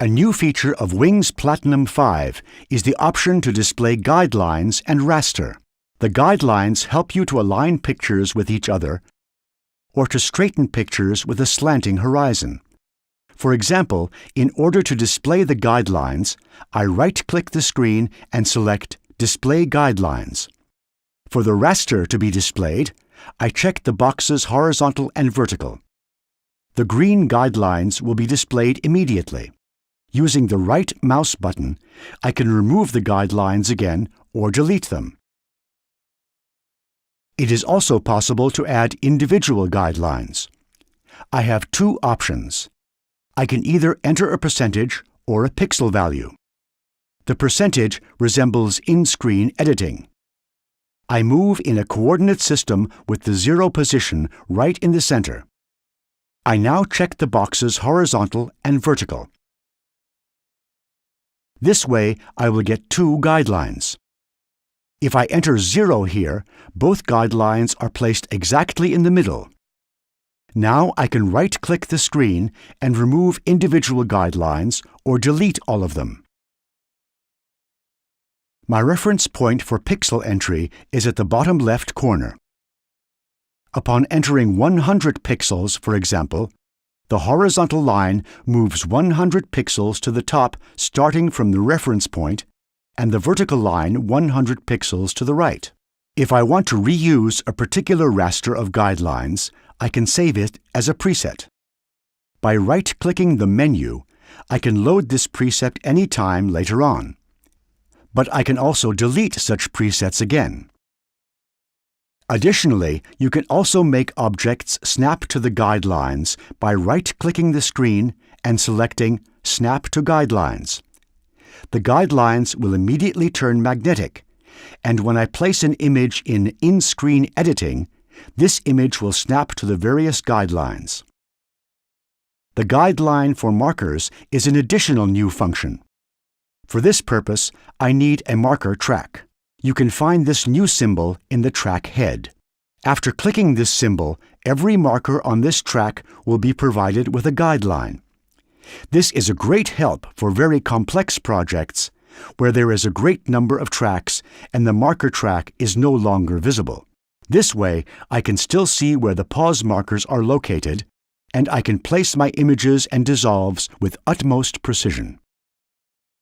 A new feature of Wings Platinum 5 is the option to display guidelines and raster. The guidelines help you to align pictures with each other or to straighten pictures with a slanting horizon. For example, in order to display the guidelines, I right-click the screen and select Display Guidelines. For the raster to be displayed, I check the boxes horizontal and vertical. The green guidelines will be displayed immediately. Using the right mouse button, I can remove the guidelines again or delete them. It is also possible to add individual guidelines. I have two options. I can either enter a percentage or a pixel value. The percentage resembles in-screen editing. I move in a coordinate system with the 0 position right in the center. I now check the boxes horizontal and vertical. This way, I will get two guidelines. If I enter 0 here, both guidelines are placed exactly in the middle. Now I can right-click the screen and remove individual guidelines or delete all of them. My reference point for pixel entry is at the bottom left corner. Upon entering 100 pixels, for example, the horizontal line moves 100 pixels to the top starting from the reference point, and the vertical line 100 pixels to the right. If I want to reuse a particular raster of guidelines, I can save it as a preset. By right-clicking the menu, I can load this preset anytime later on. But I can also delete such presets again. Additionally, you can also make objects snap to the guidelines by right-clicking the screen and selecting Snap to Guidelines. The guidelines will immediately turn magnetic, and when I place an image in in-screen editing, this image will snap to the various guidelines. The guideline for markers is an additional new function. For this purpose, I need a marker track. You can find this new symbol in the track head. After clicking this symbol, every marker on this track will be provided with a guideline. This is a great help for very complex projects where there is a great number of tracks and the marker track is no longer visible. This way, I can still see where the pause markers are located, and I can place my images and dissolves with utmost precision.